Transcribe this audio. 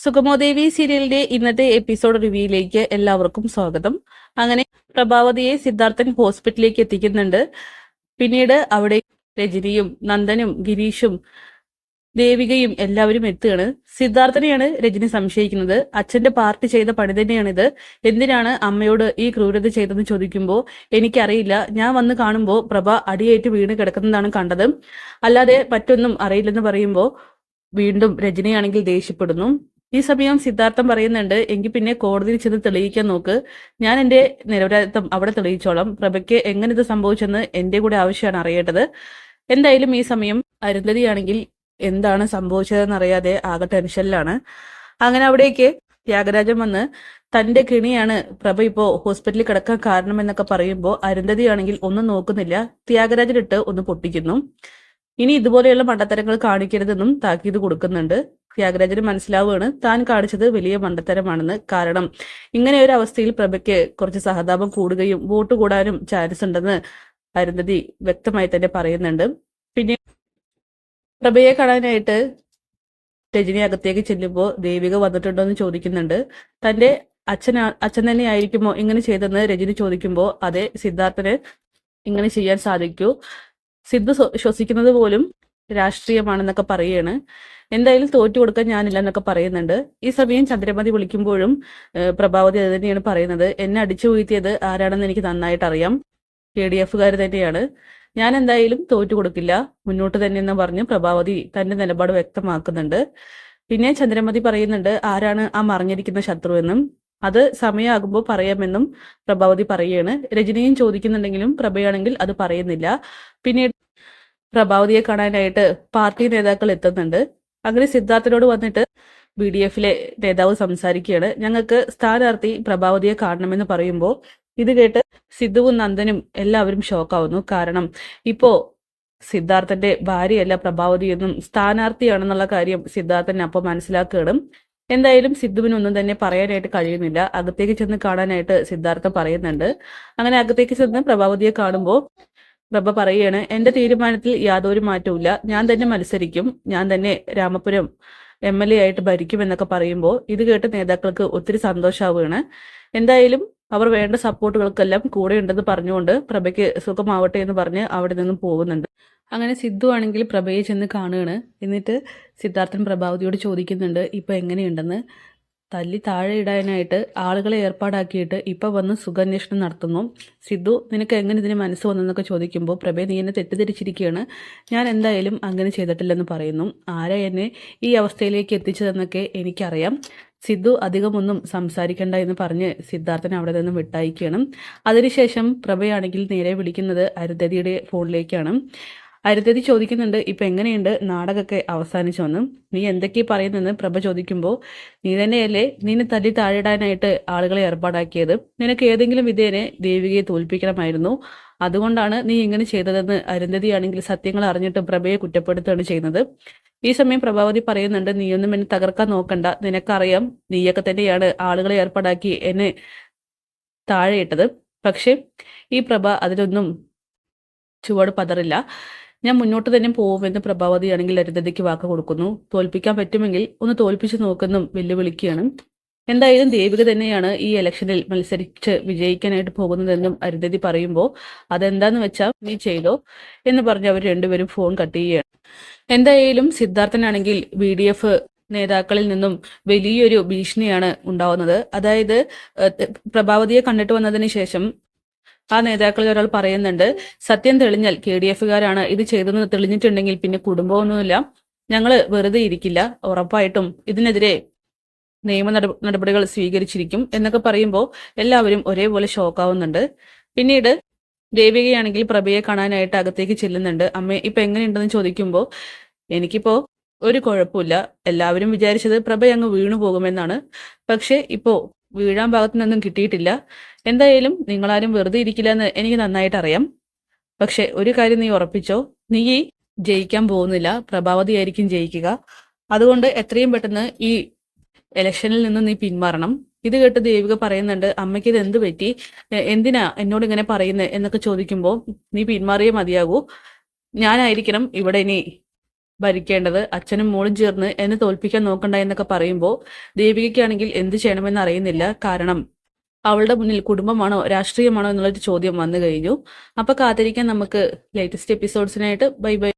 സുഗമോദേവി സീരിയലിന്റെ ഇന്നത്തെ എപ്പിസോഡ് റിവ്യൂയിലേക്ക് എല്ലാവർക്കും സ്വാഗതം. അങ്ങനെ പ്രഭാവതിയെ സിദ്ധാർത്ഥൻ ഹോസ്പിറ്റലിലേക്ക് എത്തിക്കുന്നുണ്ട്. പിന്നീട് അവിടെ രജനിയും നന്ദനും ഗിരീഷും ദേവികയും എല്ലാവരും എത്തുകയാണ്. സിദ്ധാർത്ഥനെയാണ് രജനി സംശയിക്കുന്നത്. അച്ഛന്റെ പാർട്ടി ചെയ്ത പണി തന്നെയാണിത്. എന്തിനാണ് അമ്മയോട് ഈ ക്രൂരത ചെയ്തതെന്ന് ചോദിക്കുമ്പോൾ എനിക്കറിയില്ല, ഞാൻ വന്ന് കാണുമ്പോൾ പ്രഭ അടിയേറ്റ് വീണ് കിടക്കുന്നതാണ് കണ്ടത്, അല്ലാതെ മറ്റൊന്നും അറിയില്ലെന്ന് പറയുമ്പോൾ വീണ്ടും രജനിയാണെങ്കിൽ ദേഷ്യപ്പെടുന്നു. ഈ സമയം സിദ്ധാർത്ഥം പറയുന്നുണ്ട്, എങ്കിൽ പിന്നെ കോടതിയിൽ ചെന്ന് തെളിയിക്കാൻ നോക്ക്, ഞാൻ എന്റെ നിരപരാധിത്വം അവിടെ തെളിയിച്ചോളാം. പ്രഭയ്ക്ക് എങ്ങനെ ഇത് സംഭവിച്ചെന്ന് എന്റെ കൂടെ ആവശ്യമാണ് അറിയേണ്ടത്. എന്തായാലും ഈ സമയം അരുന്ധതിയാണെങ്കിൽ എന്താണ് സംഭവിച്ചതെന്ന് അറിയാതെ ആകെ ടെൻഷനിലാണ്. അങ്ങനെ അവിടേക്ക് ത്യാഗരാജൻ വന്ന് തന്റെ കിണിയാണ് പ്രഭ ഇപ്പോ ഹോസ്പിറ്റലിൽ കിടക്കാൻ കാരണമെന്നൊക്കെ പറയുമ്പോൾ അരുന്ധതിയാണെങ്കിൽ ഒന്നും നോക്കുന്നില്ല, ത്യാഗരാജനിട്ട് ഒന്ന് പൊട്ടിക്കുന്നു. ഇനി ഇതുപോലെയുള്ള മണ്ടത്തരങ്ങൾ കാണിക്കരുതെന്നും താക്കീത് കൊടുക്കുന്നുണ്ട്. ത്യാഗരാജന് മനസ്സിലാവുകയാണ് താൻ കാണിച്ചത് വലിയ മണ്ടത്തരമാണെന്ന്. കാരണം ഇങ്ങനെ ഒരു അവസ്ഥയിൽ പ്രഭയ്ക്ക് കുറച്ച് സഹതാപം കൂടുകയും വോട്ട് കൂടാനും ചാൻസ് ഉണ്ടെന്ന് അരുന്ധതി വ്യക്തമായി തന്നെ പറയുന്നുണ്ട്. പിന്നെ പ്രഭയെ കാണാനായിട്ട് രജനി അകത്തേക്ക് ചെല്ലുമ്പോൾ ദേവിക വന്നിട്ടുണ്ടോ എന്ന് ചോദിക്കുന്നുണ്ട്. തന്റെ അച്ഛൻ തന്നെ ആയിരിക്കുമോ ഇങ്ങനെ ചെയ്തെന്ന് രജനി ചോദിക്കുമ്പോൾ അതെ, സിദ്ധാർത്ഥന് ഇങ്ങനെ ചെയ്യാൻ സാധിക്കൂ, സിദ്ധു ശ്വസിക്കുന്നത് പോലും രാഷ്ട്രീയമാണെന്നൊക്കെ പറയുകയാണ്. എന്തായാലും തോറ്റു കൊടുക്കാൻ ഞാനില്ല എന്നൊക്കെ പറയുന്നുണ്ട്. ഈ സമയം ചന്ദ്രമതി വിളിക്കുമ്പോഴും പ്രഭാവതി അത് തന്നെയാണ് പറയുന്നത്, എന്നെ അടിച്ചു വീഴ്ത്തിയത് ആരാണെന്ന് എനിക്ക് നന്നായിട്ട് അറിയാം, KDF തന്നെയാണ്, ഞാൻ എന്തായാലും തോറ്റു കൊടുക്കില്ല, മുന്നോട്ട് തന്നെ എന്ന് പറഞ്ഞ് പ്രഭാവതി തന്റെ നിലപാട് വ്യക്തമാക്കുന്നുണ്ട്. പിന്നെ ചന്ദ്രമതി പറയുന്നുണ്ട്, ആരാണ് ആ മറിഞ്ഞിരിക്കുന്ന ശത്രു എന്നും അത് സമയമാകുമ്പോൾ പറയാമെന്നും പ്രഭാവതി പറയുകയാണ്. രജനിയും ചോദിക്കുന്നുണ്ടെങ്കിലും പ്രഭയാണെങ്കിൽ അത് പറയുന്നില്ല. പിന്നീട് പ്രഭാവതിയെ കാണാനായിട്ട് പാർട്ടി നേതാക്കൾ എത്തുന്നുണ്ട്. അങ്ങനെ സിദ്ധാർത്ഥനോട് വന്നിട്ട് BDF നേതാവ് സംസാരിക്കുകയാണ്. ഞങ്ങൾക്ക് സ്ഥാനാർത്ഥി പ്രഭാവതിയെ കാണണമെന്ന് പറയുമ്പോൾ ഇത് കേട്ട് സിദ്ധുവും നന്ദനും എല്ലാവരും ഷോക്കാവുന്നു. കാരണം ഇപ്പോ സിദ്ധാർത്ഥന്റെ ഭാര്യയല്ല പ്രഭാവതി എന്നും സ്ഥാനാർത്ഥിയാണെന്നുള്ള കാര്യം സിദ്ധാർത്ഥൻ അപ്പോൾ മനസ്സിലാക്കുകയാണ്. എന്തായാലും സിദ്ധുവിനൊന്നും തന്നെ പറയാനായിട്ട് കഴിയുന്നില്ല. അകത്തേക്ക് ചെന്ന് കാണാനായിട്ട് സിദ്ധാർത്ഥൻ പറയുന്നുണ്ട്. അങ്ങനെ അകത്തേക്ക് ചെന്ന് പ്രഭാവതിയെ കാണുമ്പോൾ പ്രഭ പറയാണ്, എന്റെ തീരുമാനത്തിൽ യാതൊരു മാറ്റവും, ഞാൻ തന്നെ മത്സരിക്കും, ഞാൻ തന്നെ രാമപുരം MLA ആയിട്ട് ഭരിക്കുമെന്നൊക്കെ പറയുമ്പോൾ ഇത് കേട്ട് നേതാക്കൾക്ക് ഒത്തിരി സന്തോഷമാവുകയാണ്. എന്തായാലും അവർ വേണ്ട സപ്പോർട്ടുകൾക്കെല്ലാം കൂടെ ഉണ്ടെന്ന് പറഞ്ഞുകൊണ്ട് പ്രഭയ്ക്ക് സുഖമാവട്ടെ എന്ന് പറഞ്ഞ് അവിടെ നിന്നും പോകുന്നുണ്ട്. അങ്ങനെ സിദ്ധു ആണെങ്കിൽ പ്രഭയെ ചെന്ന് കാണുകയാണ്. എന്നിട്ട് സിദ്ധാർത്ഥൻ പ്രഭാവതിയോട് ചോദിക്കുന്നുണ്ട് ഇപ്പൊ എങ്ങനെയുണ്ടെന്ന്. തല്ലി താഴെ ഇടാനായിട്ട് ആളുകളെ ഏർപ്പാടാക്കിയിട്ട് ഇപ്പൊ വന്ന് സുഖാന്വേഷണം നടത്തുന്നു. സിദ്ധു, നിനക്ക് എങ്ങനെ ഇതിന് മനസ്സ് വന്നെന്നൊക്കെ ചോദിക്കുമ്പോൾ പ്രഭയെ നീ എന്നെ തെറ്റിദ്ധരിച്ചിരിക്കുകയാണ്, ഞാൻ എന്തായാലും അങ്ങനെ ചെയ്തിട്ടില്ലെന്ന് പറയുന്നു. ആരാ എന്നെ ഈ അവസ്ഥയിലേക്ക് എത്തിച്ചതെന്നൊക്കെ എനിക്കറിയാം. സിദ്ധു അധികമൊന്നും സംസാരിക്കണ്ട എന്ന് പറഞ്ഞ് സിദ്ധാർത്ഥൻ അവിടെ നിന്നും വിട്ടയക്കുകയാണ്. അതിനുശേഷം പ്രഭയാണെങ്കിൽ നേരെ വിളിക്കുന്നത് അരുന്ധതിയുടെ ഫോണിലേക്കാണ്. അരുന്ധതി ചോദിക്കുന്നുണ്ട്, ഇപ്പൊ എങ്ങനെയുണ്ട്, നാടകമൊക്കെ അവസാനിച്ചു വന്നു, നീ എന്തൊക്കെയാ പറയുന്നെന്ന് പ്രഭ ചോദിക്കുമ്പോൾ നീ തന്നെയല്ലേ നിന്നെ തല്ലി താഴെയിടാനായിട്ട് ആളുകളെ ഏർപ്പാടാക്കിയത്, നിനക്ക് ഏതെങ്കിലും വിധേനെ ദേവികയെ തോൽപ്പിക്കണമായിരുന്നു, അതുകൊണ്ടാണ് നീ ഇങ്ങനെ ചെയ്തതെന്ന് അരുന്ധതിയാണെങ്കിൽ സത്യങ്ങൾ അറിഞ്ഞിട്ട് പ്രഭയെ കുറ്റപ്പെടുത്തുകയാണ് ചെയ്യുന്നത്. ഈ സമയം പ്രഭാവതി പറയുന്നുണ്ട്, നീയൊന്നും എന്നെ തകർക്കാൻ നോക്കണ്ട, നിനക്കറിയാം നീയൊക്കെ തന്നെയാണ് ആളുകളെ ഏർപ്പാടാക്കി എന്നെ താഴെയിട്ടത്. പക്ഷെ ഈ പ്രഭ അതിലൊന്നും ചുവട് പതറില്ല, ഞാൻ മുന്നോട്ട് തന്നെ പോകുമെന്ന് പ്രഭാവതിയാണെങ്കിൽ അരുന്ധതിക്ക് വാക്ക് കൊടുക്കുന്നു. തോൽപ്പിക്കാൻ പറ്റുമെങ്കിൽ ഒന്ന് തോൽപ്പിച്ചു നോക്കെന്നും വെല്ലുവിളിക്കുകയാണ്. എന്തായാലും ദേവിക തന്നെയാണ് ഈ ഇലക്ഷനിൽ മത്സരിച്ച് വിജയിക്കാനായിട്ട് പോകുന്നതെന്നും അരുന്ധതി പറയുമ്പോൾ അതെന്താന്ന് വെച്ചാൽ നീ ചെയ്തോ എന്ന് പറഞ്ഞ് അവർ രണ്ടുപേരും ഫോൺ കട്ട് ചെയ്യുകയാണ്. എന്തായാലും സിദ്ധാർത്ഥനാണെങ്കിൽ BDF നേതാക്കളിൽ നിന്നും വലിയൊരു ഭീഷണിയാണ് ഉണ്ടാവുന്നത്. അതായത് പ്രഭാവതിയെ കണ്ടിട്ട് വന്നതിന് ശേഷം ആ നേതാക്കളിൽ ഒരാൾ പറയുന്നുണ്ട്, സത്യം തെളിഞ്ഞാൽ KDF ഇത് ചെയ്തെന്ന് തെളിഞ്ഞിട്ടുണ്ടെങ്കിൽ പിന്നെ കുടുംബമൊന്നുമില്ല, ഞങ്ങൾ വെറുതെ ഇരിക്കില്ല, ഉറപ്പായിട്ടും ഇതിനെതിരെ നിയമ നടപടികൾ സ്വീകരിച്ചിരിക്കും എന്നൊക്കെ പറയുമ്പോൾ എല്ലാവരും ഒരേപോലെ ഷോക്കാവുന്നുണ്ട്. പിന്നീട് ദേവികയാണെങ്കിൽ പ്രഭയെ കാണാനായിട്ട് അകത്തേക്ക് ചെല്ലുന്നുണ്ട്. അമ്മേ ഇപ്പൊ എങ്ങനെയുണ്ടെന്ന് ചോദിക്കുമ്പോൾ എനിക്കിപ്പോ ഒരു കുഴപ്പമില്ല, എല്ലാവരും വിചാരിച്ചത് പ്രഭ അങ്ങ് വീണു പോകുമെന്നാണ്, പക്ഷെ ഇപ്പോ വീഴാൻ ഭാഗത്തുനിന്നൊന്നും കിട്ടിയിട്ടില്ല. എന്തായാലും നിങ്ങളാരും വെറുതെ ഇരിക്കില്ല എന്ന് എനിക്ക് നന്നായിട്ട് അറിയാം. പക്ഷെ ഒരു കാര്യം നീ ഉറപ്പിച്ചോ, നീ ജയിക്കാൻ പോകുന്നില്ല, പ്രഭാവതി ആയിരിക്കും ജയിക്കുക, അതുകൊണ്ട് എത്രയും പെട്ടെന്ന് ഈ ഇലക്ഷനിൽ നിന്ന് നീ പിന്മാറണം. ഇത് കേട്ട് ദേവിക പറയുന്നുണ്ട്, അമ്മയ്ക്ക് ഇത് എന്ത് പറ്റി, എന്തിനാ എന്നോട് ഇങ്ങനെ പറയുന്നത് എന്നൊക്കെ ചോദിക്കുമ്പോൾ നീ പിന്മാറിയേ മതിയാകൂ, ഞാനായിരിക്കണം ഇവിടെ ഇനി ഭരിക്കേണ്ടത്, അച്ഛനും മോളും ചേർന്ന് എന്നെ തോൽപ്പിക്കാൻ നോക്കണ്ട എന്നൊക്കെ പറയുമ്പോൾ ദേവികയ്ക്കാണെങ്കിൽ എന്ത് ചെയ്യണമെന്ന് അറിയുന്നില്ല. കാരണം അവളുടെ മുന്നിൽ കുടുംബമാണോ രാഷ്ട്രീയമാണോ എന്നുള്ളൊരു ചോദ്യം വന്നു കഴിഞ്ഞു. അപ്പൊ കാത്തിരിക്കാൻ നമുക്ക് ലേറ്റസ്റ്റ് എപ്പിസോഡ്സിനായിട്ട്. Bye bye.